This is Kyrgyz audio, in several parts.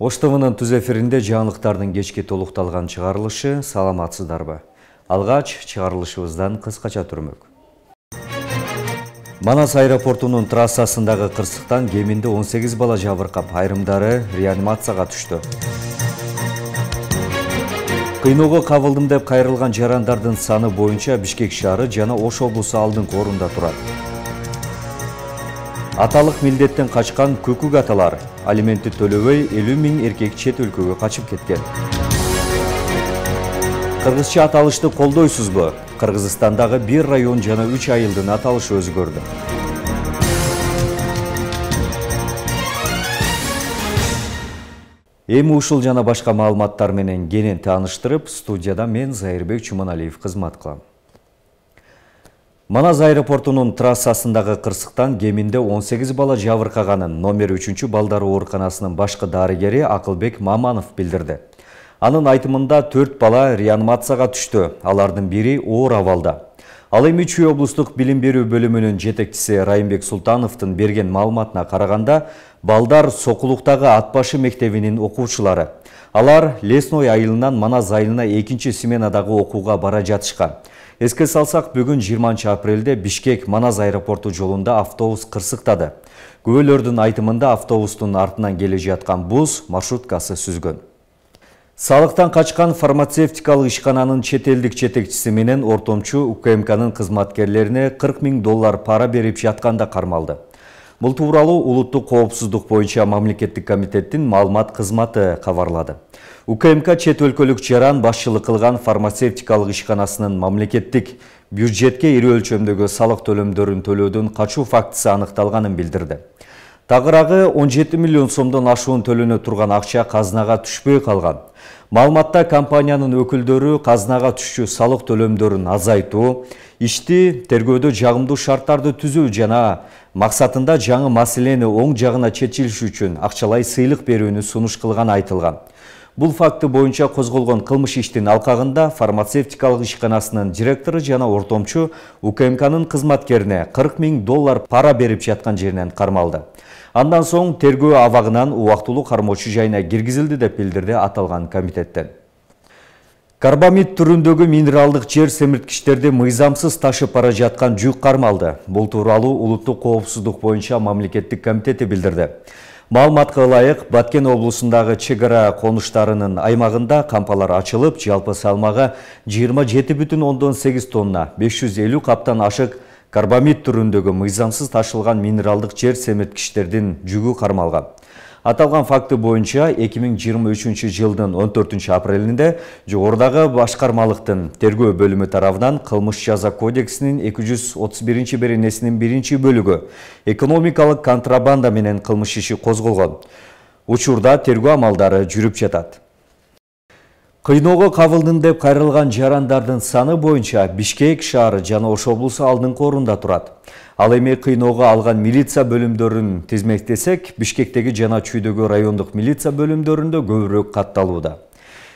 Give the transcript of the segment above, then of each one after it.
Ош ТВ'нын түз эфиринде жаңылыктардын кечки толукталган чыгарылышы, саламатсыздарбы? Алгач чыгарылышыбыздан кыскача түрмөк. Манас аэропортунун трассасындагы кырсыктан кеминде 18 бала жабыркап, айрымдары реанимацияга түштү. Кыйноого кабылдым деп кайрылган жарандардын саны боюнча Бишкек шаары жана Ош облусу алдыңкы орунда турат. Аталык милдеттен качкан көкүк аталар алиментти төлөбөй 50 000 эркек чет өлкөгө качып кеткен. Кыргызча аталышты колдойсузбу? Кыргызстандагы бир район жана 3 айылдын аталышы өзгөрдү. Эми ушул жана башка маалыматтар менен кенен тааныштырып, студияда мен Зайырбек Чуманалиев кызмат кылам. Манас аэропортунун трассасындагы кырсыктан кеминде 18 бала жабыркаганын номер 3 балдар ооруканасынын башкы дарыгери Акылбек Маманов билдирди. Анын айтымында 4 бала реанимацияга түштү, алардын бири оор абалда. Ал эми Чүй облустук билим берүү бөлүмүнүн жетекчиси Райымбек Султановдун берген маалыматына караганда, балдар Сокулуктагы ат башы мектебинин окуучулары. Алар Лесной айылынан Манас айылына 2-чи сменадагы окууга бара жатышкан. Эске салсак, бүгүн 20 апрелде Бишкек-Манас аэропорту жолунда автобус кырсыктады. Күбөлөрдүн айтымында автобустун артынан келе жаткан бус маршруткасы сүзгөн. Салыктан качкан фармацевтикалык ишкананын чет элдик жетекчиси менен ортомчу УКМКнын кызматкерлерине $40 000 пара берип жатканда кармалды. Бул тууралуу улуттук коопсуздук боюнча мамлекеттик комитеттин маалымат кызматы кабарлады. УКМК чет өлкөлүк жаран башчылык кылган фармацевтикалык ишканасынын мамлекеттик бюджетке ири өлчөмдөгү салык төлөмдөрүн төлөөдөн качуу фактысы аныкталганын билдирди. Тагыраагы 17 миллион сомдон ашуун төлөнө турган акча казынага түшпөй калган. Маалыматта компаниянын өкүлдөрү казынага түшчү салык төлөмдөрүн азайтуу, ишти тергөөдө жагымдуу шарттарды түзүү жана максатында жаңы маселени оң жагына чечилиш үчүн акчалай сыйлык берүүнү сунуш кылганы айтылган. Бул факты боюнча козголгон кылмыш иштин алкагында фармацевтикалык ишканасынын директору жана ортомчу УКМКнын кызматкерине $40 000 пара берип жаткан жеринен кармалды. Андан соң тергөө абагынан убактылуу кармоочу жайына киргизилди деп билдирди аталган комитеттен. Карбамид түрүндөгү минералдык жер семирткичтерди мыйзамсыз ташып бара жаткан жүк кармалды. Бул тууралуу улуттук коопсуздук боюнча мамлекеттик комитети билдирди. Маалыматка ылайык, Баткен облусундагы чегара конуштарынын аймагында кампалар ачылып, жалпы салмагы 27,8 тонна, 550 каптан ашык карбамид түрүндөгү мыйзамсыз ташылган минералдык жер семирткичтердин жүгү кармалган. Аталган факты боюнча 2023 жылдын 14 апрелинде жогорудагы башкармалыктын тергөө бөлүмү тарабынан кылмыш жаза кодексинин 231 беренесинин 1-бөлүгү экономикалык контрабанда менен кылмыш иши козголгон. Учурда тергөө амалдары жүрүп жатат. Кыйноого кабылдым деп кайрылган жарандардын саны боюнча Бишкек шаары жана Ош облусу алдыңкы орунда турат. Ал эми кыйноого алган милиция бөлүмдөрүн тизмектесек, Бишкектеги жана Чүйдөгү райондук милиция бөлүмдөрүндө көбүрөөк катталууда.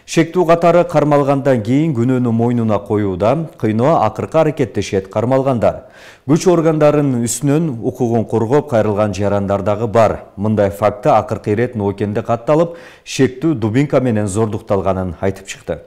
Шектүү катары кармалгандан кийин күнөөнү мойнуна коюуда, кыйноо акыркы аракеттешет кармалгандар. Күч органдарынын үстүнөн укугун коргоп кайрылган жарандар дагы бар. Мындай факты акыркы ирет Ноокенде катталып, шектүү дубинка менен зордукталганын айтып чыкты.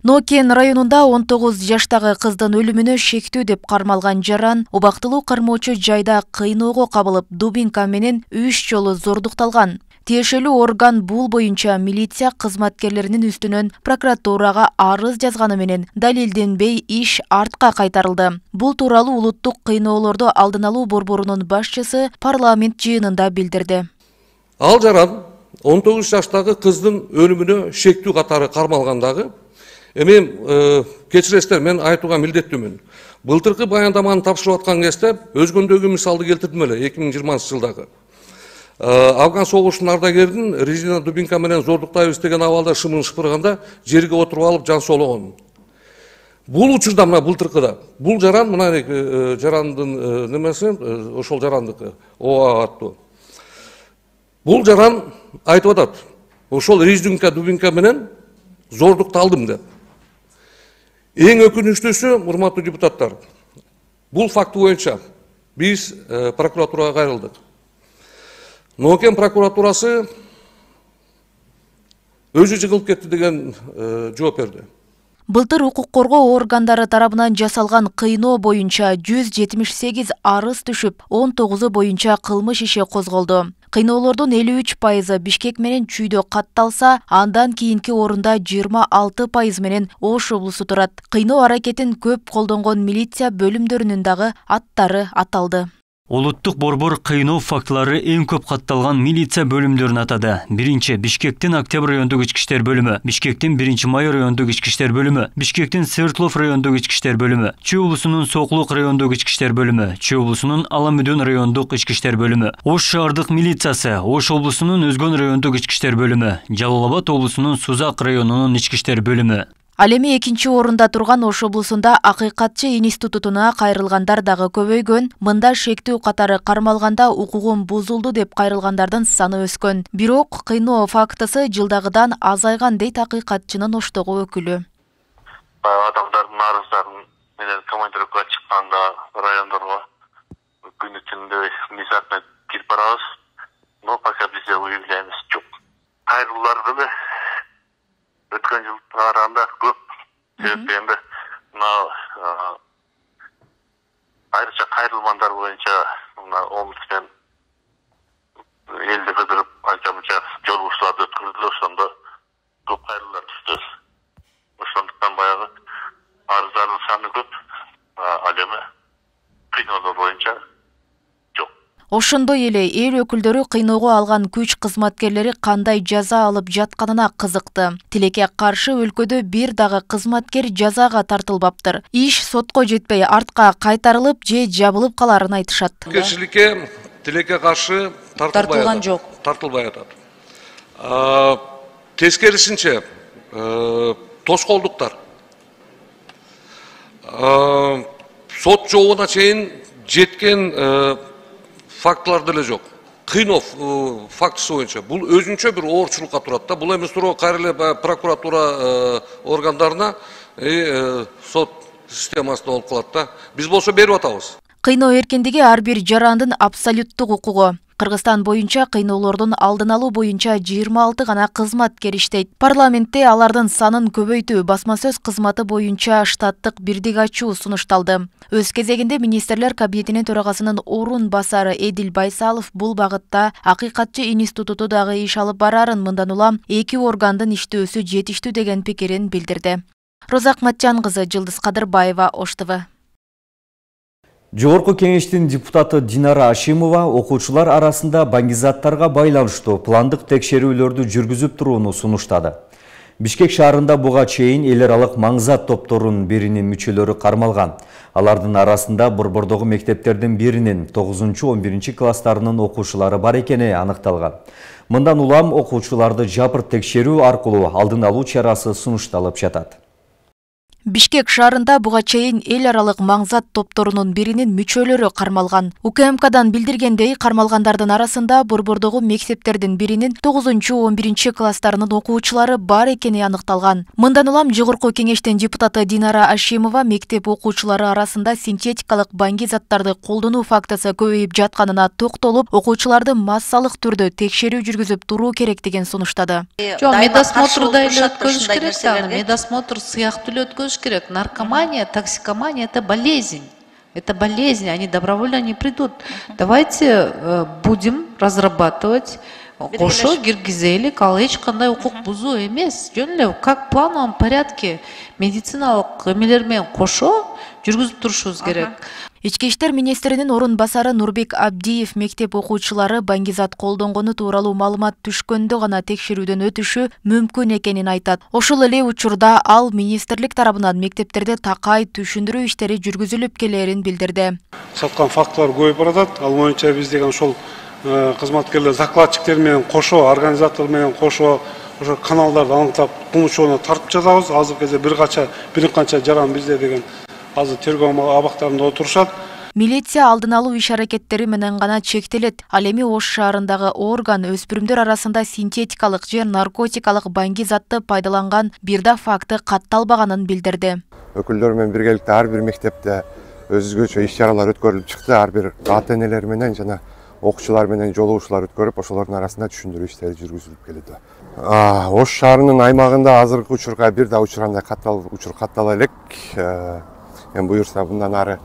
Ноокен районунда 19 жаштагы кыздын өлүмүнө шектүү деп кармалган жаран убактылуу кармоочу жайда кыйноого кабылып, дубинка менен 3 жолу зордукталган. Тиешелүү орган бул боюнча милиция кызматкерлеринин үстүнөн прокуратурага арыз жазганы менен далилденбей иш артка кайтарылды. Бул тууралуу улуттук кыйноолорду алдын алуу борборунун башчысы парламент жыйынында билдирди. Ал жаран 19 жаштагы кыздын өлүмүнө шектүү катары кармалгандагы эми кечиресиздер, мен айтууга милдеттүүмүн. Былтыркы баяндаманы тапшырып аткан кезде өзгөндөгү мисалды келтирдим эле 2020 жылдагы. Афган согушунун ардагерин резина дубинка менен зордуктайбыз деген абалда шымын шыпырганда жерге отуруп алып жан соологон. Бул учурда мына былтыркыда бул жаран, мына жарандын немеси, ошол жарандыкы ОА аттуу. Бул жаран айтып атат, ошол резина дубинка менен зордукталдым деп. Эң өкүнүчтүүсү, урматтуу депутаттар, бул факты боюнча биз прокуратурага кайрылдык. Ноокен прокуратурасы өзү жыгылып кетти деген жооп берди. Былтыр укук коргоо органдары тарабынан жасалган кыйноо боюнча 178 арыз түшүп, 19 боюнча кылмыш иши козголду. Кыйноолордун 53% Бишкек менен Чүйдө катталса, андан кийинки орунда 26% менен Ош облусу турат. Кыйноо аракетин көп колдонгон милиция бөлүмдөрүнүн дагы аттары аталды. Улуттук борбор кыйноо фактылары эң көп катталган милиция бөлүмдөрүн атады. Биринчи Бишкектин Октябрь райондук ички иштер бөлүмү, Бишкектин 1-Майор райондук ички иштер бөлүмү, Бишкектин Свердлов райондук ички иштер бөлүмү, Чүй облусунун Сокулук райондук ички иштер бөлүмү, Чүй облусунун Аламүдөн райондук ички иштер бөлүмү, Ош шаардык милициясы, Ош облусунун Өзгөн райондук ички иштер бөлүмү, Жалал Абад облусунун Сузак районунун ички иштер бөлүмү. Ал эми экинчи орунда турган Ош облусунда акыйкатчы институтуна кайрылгандар дагы көбөйгөн. Мында шектүү катары кармалганда укугум бузулду деп кайрылгандардын саны өскөн. Бирок кыйноо фактысы жылдагыдан азайган дейт акыйкатчынын Оштогу өкүлү. Адамдардын арыздарын менен командировкага чыкканда райондорго күнү түндө мисатына кирип барабыз. Но пока бизде выявляемость жок. Кайрылуулар деле өткөн жылдын караганда көп. Себеби эми мына айрыкча кайрылмандар боюнча мына омутпен элди кыдырып анча-мынча жолугушууларды өткөрдүлөр, ошондо көп кайрылуулар түштү. Ошондуктан баягы арыздардын саны көп, ал эми кыйноолор боюнча жок. Ошондой эле эл өкүлдөрү кыйноого алган күч кызматкерлери кандай жаза алып жатканына кызыкты. Тилекке каршы өлкөдө бир дагы кызматкер жазага тартылбаптыр. Иш сотко жетпей артка кайтарылып же жабылып каларын айтышат. Тилекке каршы тартылган жок. Тартылбай атат. Тескерисинче тоскоолдуктар сот жообуна чейин жеткен фактылар деле жок. Кыйноо фактысы боюнча бул өзүнчө бир оорчулукка турат да. Бул эми суроо кайра эле прокуратура органдарына сот системасында болуп калат да. Биз болсо берип атабыз. Кыйноо эркиндиги ар бир жарандын абсолюттук укугу. Кыргызстан боюнча кыйноолордун алдын алуу боюнча 26 гана кызматкер иштейт. Парламентте алардын санын көбөйтүү, басма сөз кызматы боюнча штаттык бирдик ачуу сунушталды. Өз кезегинде министрлер кабинетинин төрагасынын орун басары Эдил Байсалов бул багытта акыйкатчы институту дагы иш алып барарын, мындан улам эки органдын иштөөсү жетиштүү деген пикирин билдирди. Роза Акматжан кызы, Жылдыз Кадырбаева, Ош ТВ. Жогорку кеңештин депутаты Динара Ашимова окуучулар арасында баңгизаттарга байланыштуу пландык текшерүүлөрдү жүргүзүп турууну сунуштады. Бишкек шаарында буга чейин эл аралык маңзат топторунун биринин мүчөлөрү кармалган. Алардын арасында Борбордогу мектептердин биринин 9-11 класстарынын окуучулары бар экени аныкталган. Мындан улам окуучуларды жапыр текшерүү аркылуу алдын алуу чарасы сунушталып жатат. Бишкек шаарында буга чейин эл аралык маңзат топторунун биринин мүчөлөрү кармалган. УКМКдан билдиргендей, кармалгандардын арасында Борбордогу мектептердин биринин 9-11 класстарынын окуучулары бар экени аныкталган. Мындан улам Жогорку кеңештин депутаты Динара Ашимова мектеп окуучулары арасында синтетикалык баңгизаттарды колдонуу фактысы көбөйүп жатканына токтолуп, окуучуларды массалык түрдө текшерүү жүргүзүп туруу керектигин сунуштады. Медосмотрда эле өткөзүш керек, медосмотр сыяктуу эле өткөзүш керек. Наркомания, токсикомания – это болезнь. Это болезнь, они добровольно не придут. Давайте будем разрабатывать кошо, гиргизелик, ал эч кандай укук бузуу эмес. Жөн эле как в плановом порядке медициналык эмелер менен кошо жүргүзүп турушубуз керек. Ички иштер министринин орун басары Нурбек Абдиев мектеп окуучулары баңгизат колдонгону тууралуу маалымат түшкөндө гана текшерүүдөн өтүшү мүмкүн экенин айтат. Ошол эле учурда ал министрлик тарабынан мектептерде такай түшүндүрүү иштери жүргүзүлүп келерин билдирди. Саткан фактылар көбөйүп баратат. Ал боюнча биз деген ошол кызматкерлер закладчиктер менен кошо, организатор менен кошо ошо каналдарды аныктап кылмыш жообуна тартып жатабыз. Азыркы кезде бир канча жаран бизде деген азыр тергөө абактарында отурушат. Милиция алдын алуу иш-аракеттери менен гана чектелет. Ал эми Ош шаарындагы орган өспүрүмдөр арасында синтетикалык же наркотикалык баңгизатты пайдаланган бир да факты катталбаганын билдирди. Өкүлдөр менен биргеликте ар бир мектепте өзгөчө иш-чаралар өткөрүлүп чыкты. Ар бир ата-энелер менен жана окуучулар менен жолугуучулар өткөрүп, ошолордун арасында түшүндүрүү иштери жүргүзүлүп келүүдө. Ош шаарынын аймагында азыркы учурга бир да учурандай учур каттала элек. Эми буюрса мындан ары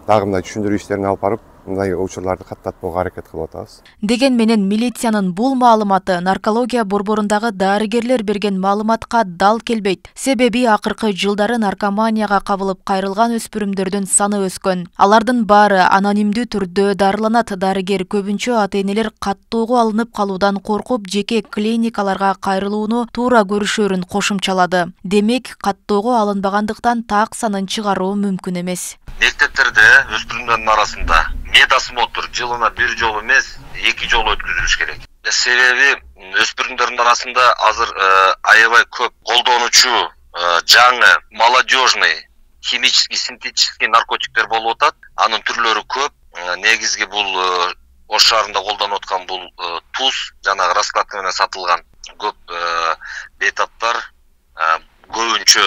дагы мындай түшүндүрүү иштерин алып барып, мындай учурларды каттатпоого аракет кылып атабыз. Деген менен милициянын бул маалыматы наркология борборундагы дарыгерлер берген маалыматка дал келбейт. Себеби акыркы жылдары наркоманияга кабылып кайрылган өспүрүмдөрдүн саны өскөн. Алардын баары анонимдүү түрдө дарыланат. Дарыгер көбүнчө ата-энелер каттоого алынып калуудан коркуп, жеке клиникаларга кайрылууну туура көрүшөрүн кошумчалады. Демек, каттоого алынбагандыктан так санын чыгаруу мүмкүн эмес. Мектептерде өспүрүмдөрдүн арасында медосмотр жылына бир жолу эмес, 2 жолу өткөзүлүш керек. Себеби өспүрүмдөрдүн арасында азыр аябай көп колдонуучу жаңы молодежный химический синтетический наркотиктер болуп атат. Анын түрлөрү көп. Негизги бул Ош шаарында колдонуп аткан бул туз, жанагы раскладка менен сатылган көп бетаптар, көбүнчө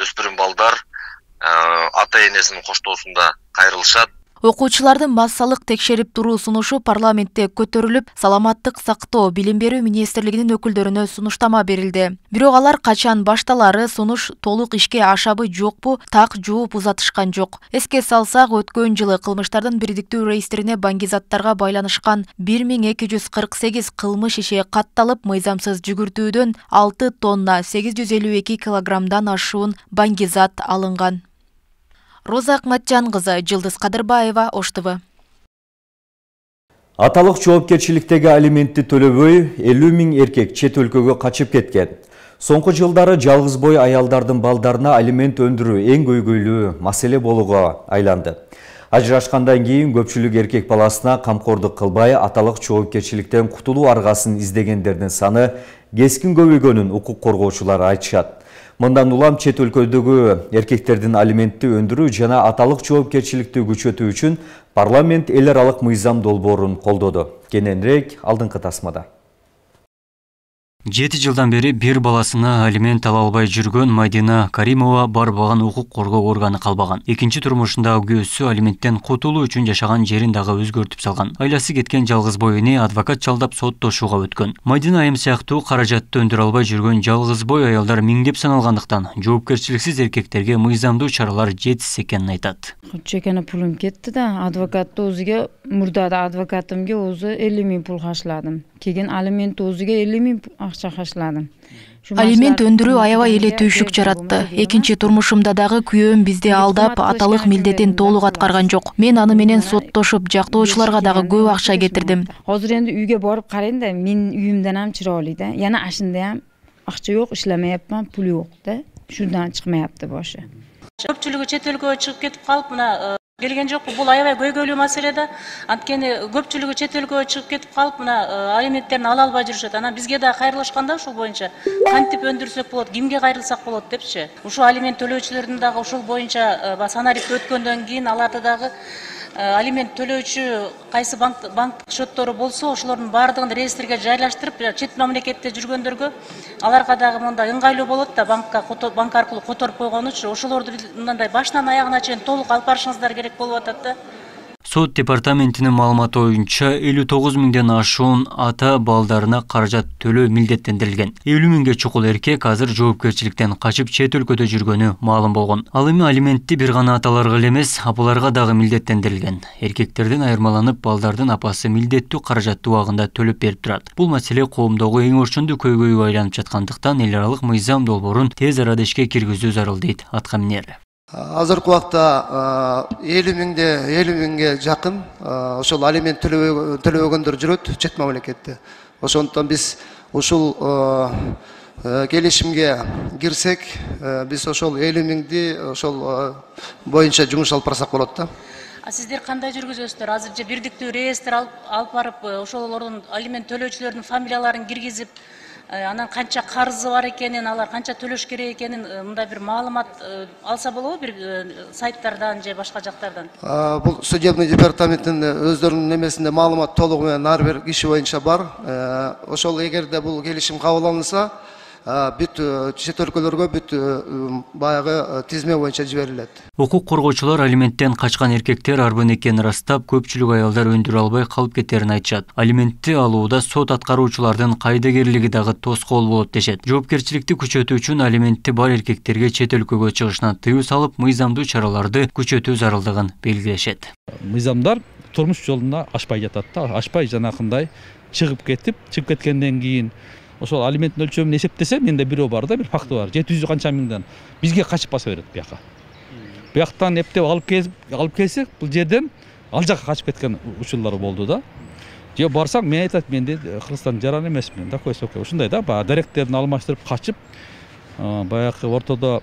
өспүрүм балдар ата-энесинин коштоосунда кайрылышат. Окуучуларды массалык текшерип туруу сунушу парламентте көтөрүлүп, саламаттык сактоо билим берүү министрлигинин өкүлдөрүнө сунуштама берилди. Бирок алар качан башталары, сунуш толук ишке ашабы жокпу, так жооп узатышкан жок. Эске салсак, өткөн жылы кылмыштардын бирдиктүү реестрине баңгизаттарга байланышкан 1248 кылмыш иши катталып, мыйзамсыз жүгүртүүдөн 6 тонна 852 килограммдан ашуун баңгизат алынган. Роза Акматжан кызы, Жылдыз Кадырбаева, Ош ТВ. Аталык жоопкерчиликтеги алиментти төлөбөй 50 000 эркек чет өлкөгө качып кеткен. Соңку жылдары жалгыз бой аялдардын балдарына алимент өндүрүү эң көйгөйлүү маселе болууга айланды. Ажырашкандан кийин көпчүлүк эркек баласына камкордук кылбай, аталык жоопкерчиликтен кутулуу аргасын издегендердин саны кескин көбөйгөнүн укук коргоочулар айтышат. Мындан улам чет өлкөдөгү эркектердин алиментти өндүрүү жана аталык жоопкерчиликти күчөтүү үчүн парламент эл аралык мыйзам долбоорун колдоду. Кененирээк алдыңкы тасмада. 7 жылдан бери бир баласына алимент ала албай жүргөн Майдина Каримова барбаган укук коргоо органы калбаган. Экинчи турмушундагы күйөөсү алименттен кутулуу үчүн жашаган жерин дагы өзгөртүп салган. Айласы кеткен жалгыз бой эне адвокат жалдап соттошууга өткөн. Майдина айым сыяктуу каражатты өндүрө албай жүргөн жалгыз бой аялдар миңдеп саналгандыктан жоопкерчиликсиз эркектерге мыйзамдуу чаралар жетишсиз экенин айтат. Чекene pulum ketdi da advokatda o'ziga murdada advokatimga o'zi 50 000 pul hashladim. Keyin aliment o'ziga 50 000 акча hashladim. Алимент өндүрүү аябай эле түйшүк жаратты. Экинчи турмушумда дагы күйөөм бизди алдап, аталык милдетин толук аткарган жок. Мен аны менен соттошуп, жактоочуларга дагы көп акча кетирдим. Азыр энди үйгө барып карайын да, мен үйүмдөн ham чырайлы да. Яна ашында ham акча жок, иштемейапман, пул жок да. Шундан чыкмайапты башы. Көпчүлүгү чет өлкөгө чыгып кетип калып, мына келген жокпу. Бул аябай көйгөйлүү маселе да. Анткени көпчүлүгү чет өлкөгө чыгып кетип калып, мына алименттерин ала албай жүрүшөт. Анан бизге да кайрылышканда ушул боюнча кантип өндүрсөк болот, кимге кайрылсак болот депчи. Ушул алимент төлөөчүлөрдүн дагы ушул боюнча санарип өткөндөн кийин аларды дагы алимент төлөөчү кайсы банк счеттору болсо, ошолордун баардыгын реестрге жайлаштырып, чет мамлекетте жүргөндөргө аларга дагы мындай ыңгайлуу болот да, банк аркылуу которуп койгон үчүн ошолорду мындай башынан аягына чейин толук алып барышыңыздар керек болуп атат да. Сот департаментинин маалыматы боюнча 59 000ден ашуун ата балдарына каражат төлөө милдеттендирилген. 50 000ге чукул эркек азыр жоопкерчиликтен качып чет өлкөдө жүргөнү маалым болгон. Ал эми алиментти бир гана аталарга эле эмес, апаларга дагы милдеттендирилген. Эркектерден айырмаланып, балдардын апасы милдеттүү каражатты убагында төлөп берип турат. Бул маселе коомдогу эң орчундуу көйгөйгө айланып жаткандыктан эл аралык мыйзам долбоорун тез арада ишке киргизүү зарыл дейт аткаминер. Азыркы убакта 50 000ге жакын ошол алимент төлөбөгөндөр жүрөт чет мамлекетте. Ошондуктан биз ушул келишимге кирсек, биз ошол 50 000ди ошол боюнча жумуш алып барсак болот да. Сиздер кандай жүргүзөсүздөр? Азыр же бирдиктүү реестр алып барып, ошолордун алимент төлөөчүлөрдүн фамилияларын киргизип, анан канча карызы бар экенин, алар канча төлөш керек экенин мындай бир маалымат алса болобу бир сайттардан же башка жактардан? Бул судебный департаменттин өздөрүнүн немесинде маалымат толугу менен ар бир киши боюнча бар. Ошол эгерде бул келишим кабыл алынса, бүт чет өлкөлөргө бүт баягы тизме боюнча жиберилет. Укук коргоочулар алименттен качкан эркектер арбын экенин ырастап, көпчүлүк аялдар өндүрө албай калып кетерин айтышат. Алиментти алууда сот аткаруучулардын кайдыгерлиги дагы тоскоол болот дешет. Жоопкерчиликти күчөтүү үчүн алименти бар эркектерге чет өлкөгө чыгышынан тыюу салып, мыйзамдуу чараларды күчөтүү зарылдыгын белгилешет. Мыйзамдар турмуш жолуна ашпай жатат да, ашпай жанакындай чыгып кеткенден кийин ошол алименттин өлчөмүн эсептесе, менде бирөө бар да, бир факты бар. 700 канча миңден бизге качып баса берет бияка. Бияктан эптеп алып келсек, бул жерден ал жакка качып кеткен учурлар болду да. Же барсаң, мен айтат, менде Кыргызстан жаран эмесмин, такой сокой. Ушундай да, даректерин алмаштырып качып, баягы ортодо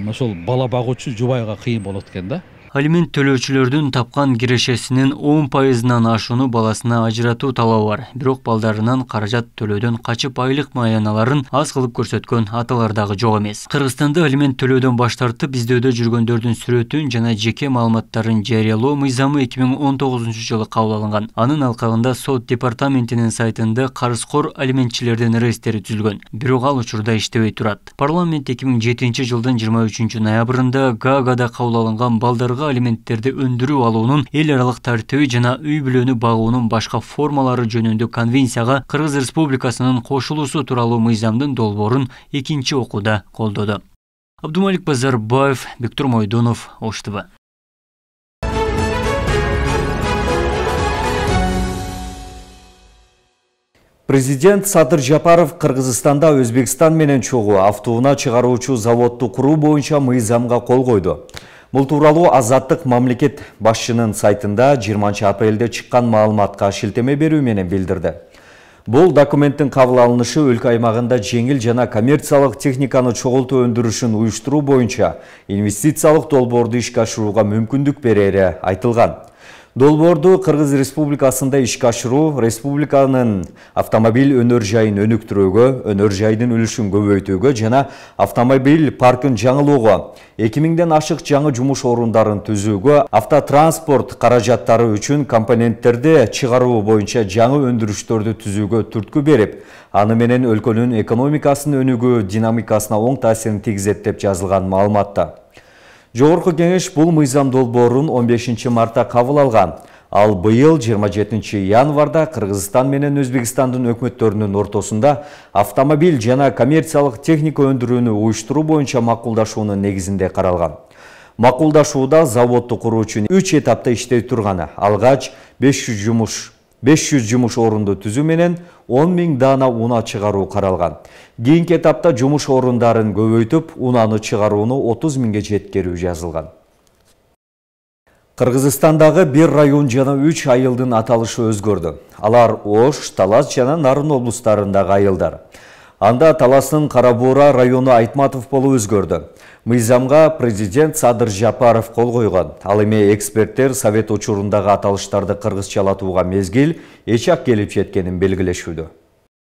ошол бала багуучу жубайга кыйын болот экен да. Алимент төлөөчүлөрдүн тапкан кирешесинин 10%-дан ашууну баласына ажыратуу талабы бар. Бирок балдарынан каражат төлөөдөн качып айлык маяналарын аз кылып көрсөткөн аталар дагы жок эмес. Кыргызстанда алимент төлөөдөн баш тартып, издөөдө жүргөндөрдүн сүрөтүн жана жеке маалыматтарын жарыялоо мыйзамы 2019-жылы кабыл алынган. Анын алкагында сот департаментинин сайтында карызкор алиментчилердин реестри түзүлгөн. Бирок ал учурда иштебей турат. Парламент 2007-жылдын 23-ноябрында Гаагада кабыл алынган балдарга алименттерди өндүрүү алуунун эл аралык тартиби жана үй бүлөнү багуунун башка формалары жөнүндө конвенцияга Кыргыз Республикасынын кошулуусу тууралуу мыйзамдын долбоорун экинчи окууда колдоду. Абдумалик Базарбаев, Бектур Мойдонов, Ош ТВ. Президент Садыр Жапаров Кыргызстанда Өзбекстан менен чогуу автоунаа чыгаруучу заводду куруу боюнча мыйзамга кол койду. Бул тууралуу Азаттык мамлекет башчынын сайтында 20 апрелде чыккан маалыматка шилтеме берүү менен билдирди. Бул документтин кабыл алынышы өлкө аймагында жеңил жана коммерциялык техниканы чогултуу өндүрүшүн уюштуруу боюнча инвестициялык долбоорду ишке ашырууга мүмкүндүк берери айтылган. Долбоорду Кыргыз Республикасында ишке ашыруу республиканын автомобиль өнөр жайын өнүктүрүүгө, өнөр жайдын үлүшүн көбөйтүүгө жана автомобиль паркын жаңылоого, 2000ден ашык жаңы жумуш орундарын түзүүгө, автотранспорт каражаттары үчүн компоненттерди чыгаруу боюнча жаңы өндүрүштөрдү түзүүгө түрткү берип, аны менен өлкөнүн экономикасынын өнүгүү динамикасына оң таасирин тийгизет деп жазылган маалыматта. Жогорку кеңеш бул мыйзам долбоорун 15 мартта кабыл алган. Ал быйыл 27 январда Кыргызстан менен Өзбекстандын өкмөттөрүнүн ортосунда автомобиль жана коммерциялык техника өндүрүүнү уюштуруу боюнча макулдашуунун негизинде каралган. Макулдашууда заводду куруу үчүн 3 этапта иштей турганы, алгач 500 жумуш орунду түзүү менен 10 000 даана унаа чыгаруу каралган. Кийинки этапта жумуш орундарын көбөйтүп, унааны чыгарууну 30 000ге жеткирүү жазылган. Кыргызстандагы 1 район жана 3 айылдын аталышы өзгөрдү. Алар Ош, Талас жана Нарын облустарындагы айылдар. Анда Таластын Карабуура району Айтматов болуп өзгөрдү. Мыйзамга президент Садыр Жапаров кол койгон. Ал эми эксперттер совет учурундагы аталыштарды кыргызчалатууга мезгил эчак келип жеткенин белгилешүүдө.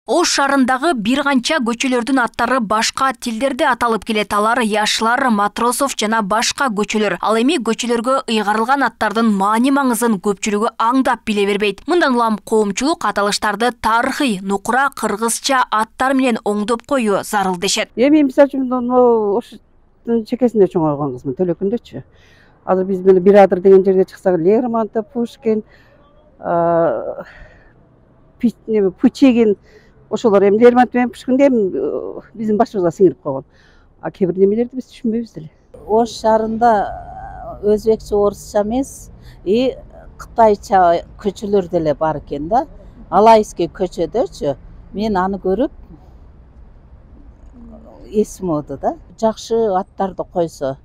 Ош шаарындагы бир канча көчөлөрдүн аттары башка тилдерде аталып келет. Алар Яшылар, Матросов жана башка көчөлөр. Ал эми көчөлөргө ыйгарылган аттардын маани-маңызын көпчүлүгү аңдап биле бербейт. Мындан улам коомчулук аталыштарды тарыхый, нукура кыргызча аттар менен оңдоп коюу зарыл дешет. Эми мисалы үчүн Оштун чекесинде чоңойгон кызмын, Төлөкүндөчү. Азыр биз менен Бирадыр деген жерге чыксак, Лермонтов, Пушкин, Пучегин, ошолор эми Лермонтов менен Пушкинди биздин башыбызга сиңирип койгон. А кээ бир немелерди биз түшүнбөйбүз деле. Ош шаарында өзбекче, орусча эмес, кытайча көчөлөр деле бар экен да. Алайский көчөдөчү мен аны көрүп эсим алды да. Жакшы аттарды койсо,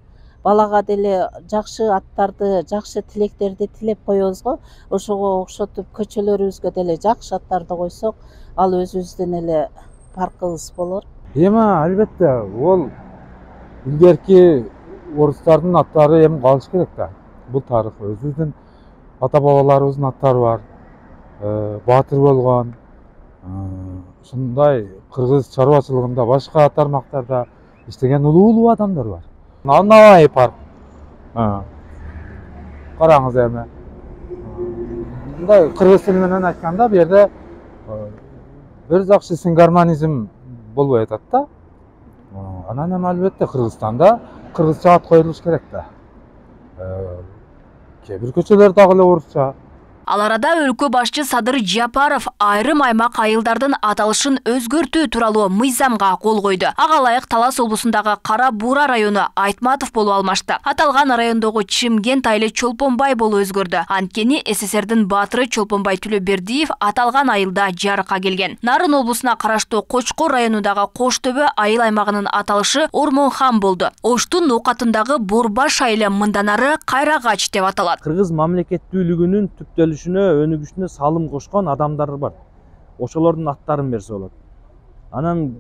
балага деле жакшы аттарды, жакшы тилектерди тилеп коебуз го. Ошого окшотуп көчөлөрүбүзгө деле жакшы аттарды койсок, ал өзүбүздөн эле паркыбыз болор. Эми албетте ол илгерки орустардын аттары эми калыш керек да. Бул тарых, өзүбүздүн ата бабаларыбыздын аттары бар. Баатыр болгон, ушундай кыргыз чарбачылыгында башка тармактарда иштеген улуу адамдар бар. Наваи парк. Караңыз эми. Мындай кыргыз тили менен айтканда бу жерде бир жакшы сингармонизм болбой атат да. Анан эми албетте Кыргызстанда кыргызча ат коюлуш керек да. Кээ бир көчөлөр дагы эле орусча. Ал арада өлкө башчы Садыр Жапаров айрым аймак айылдардын аталышын өзгөртүү тууралуу мыйзамга кол койду. Ага ылайык Талас облусундагы Кара Буура району Айтматов болуп алмашты. Аталган райондогу Чимген айылы Чолпонбай болуп өзгөрдү. Анткени СССРдин баатыры Чолпонбай Түлөбердиев аталган айылда жарыкка келген. Нарын облусуна караштуу Кочкор районундагы Коштөбө айыл аймагынын аталышы Ормонхан болду. Оштун ноокатындагы Борбаш айылы мындан ары Кайрагач деп аталат. Кыргыз мамлекеттүүлүгүнүн өнүгүшүнө салым кошкон адамдар бар. Ошолордун аттарын берсе болот. Анан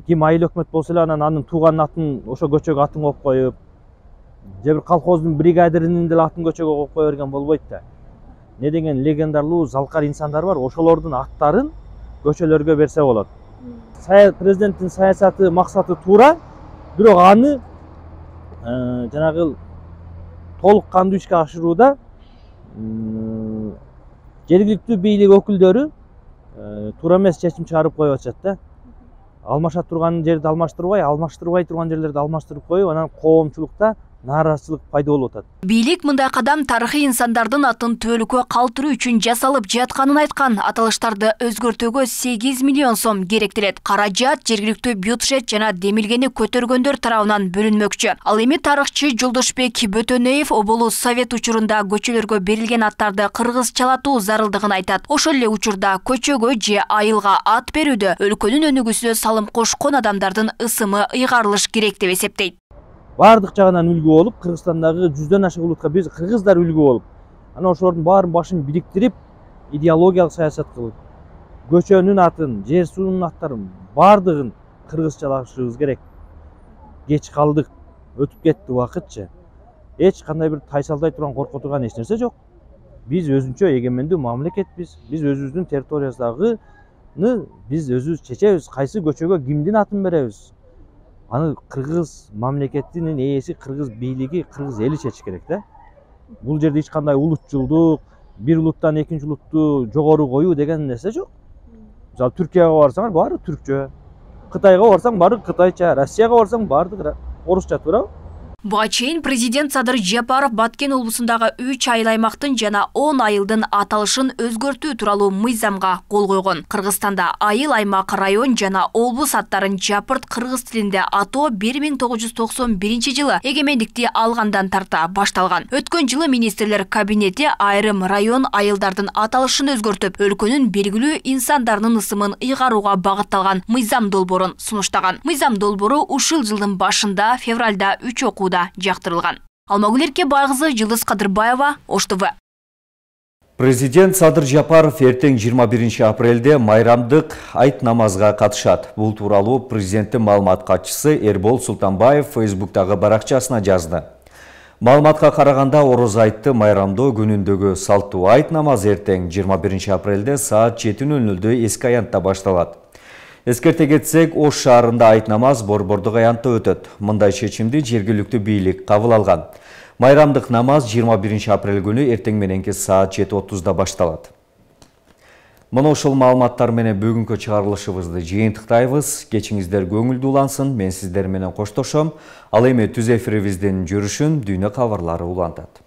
ким айыл өкмөт болсо эле анын тууган атын ошо көчөгө атын коюп коюп, же бир колхоздун бригадиринин деле атын көчөгө коюп кое берген болбойт да. Не деген легендарлуу залкар инсандар бар, ошолордун аттарын көчөлөргө берсе болот. Президенттин саясаты, максаты туура, бирок аны жанагы толук кандуу ишке ашырууда жергиликтүү бийлик өкүлдөрү туура эмес чечим чыгарып коюп атышат да. Алмаша турган жерди алмаштырбай турган жерлерди алмаштырып коюп, анан коомчулукта нааразычылык пайда болуп атат. Бийлик мындай кадам тарыхый инсандардын атын төөлүккө калтыруу үчүн жасалып жатканын айткан. Аталыштарды өзгөртүүгө 8 миллион сом керектелет. Каражат жергиликтүү бюджет жана демилгени көтөргөндөр тарабынан бөлүнмөкчү. Ал эми тарыхчы Жолдошбек Бөтөнөев облус совет учурунда көчөлөргө берилген аттарды кыргызчалатуу зарылдыгын айтат. Ошол эле учурда көчөгө же айылга ат берүүдө өлкөнүн өнүгүүсүнө салым кошкон адамдардын ысымы ыйгарылыш керек деп эсептейт. Бардык жагынан үлгү болуп, Кыргызстандагы 100дөн ашык улутка биз кыргыздар үлгү болуп, анан ошолордун баарын башын бириктирип, идеологиялык саясат кылып, көчөнүн атын, жер суунун аттарын бардыгын кыргызчалашыбыз керек. Кеч калдык, өтүп кетти убакытчы. Эч кандай бир тайсалдай турган коркото турган эч нерсе жок. Биз өзүнчө эгемендүү мамлекетпиз. Биз өзүбүздүн территориябыздагы биз өзүбүз чечебиз, кайсы көчөгө кимдин атын беребиз. Аны кыргыз мамлекетинин ээси, кыргыз бийлиги, кыргыз эли чечиш керек да. Бул жерде эч кандай улутчулдук, бир улуттан экинчи улутту жогору коюу деген нерсе жок. Мисалы Түркияга барсаңар баары түркчө, Кытайга барсаң баары кытайча, Россияга барсаң баардыгы орусча, туурабы? Буга чейин президент Садыр Жапаров Баткен облусундагы 3 айыл аймактын жана 10 айылдын аталышын өзгөртүү тууралуу мыйзамга кол койгон. Кыргызстанда айыл аймак район жана облус аттарын жапырт кыргыз тилинде атоо 1991 жылы эгемендикти алгандан тарта башталган. Өткөн жылы министрлер кабинети айрым район айылдардын аталышын өзгөртүп, өлкөнүн белгилүү инсандарынын ысымын ыйгарууга багытталган мыйзам долбоорун сунуштаган. Мыйзам долбоору ушул жылдын башында февралда 3 окууда жактырылган. Алмагүл Эркебайкызы, Жылдыз Кадырбаева, Ош ТВ. Президент Садыр Жапаров эртең 21 апрелде майрамдык айт намазга катышат. Бул тууралуу президенттин маалымат катчысы Эрбол Султанбаев Фейсбуктагы баракчасына жазды. Маалыматка караганда Ороз айтты майрамдоо күнүндөгү салттуу айт намазы эртең 21 апрелде саат 7:00 эски аянтта башталат. Эскерте кетсек, Ош шаарында айт намаз борбордук аянтта өтөт. Мындай чечимди жергиликтүү бийлик кабыл алган. Майрамдык намаз 21 апрель күнү эртең мененки саат 7:30 башталат. Мына ошол маалыматтар менен бүгүнкү чыгарылышыбызды жыйынтыктайбыз. Кечиңиздер көңүлдүү улансын. Мен сиздер менен коштошом. Ал эми түз эфирибиздин жүрүшүн Дүйнө кабарлары улантат.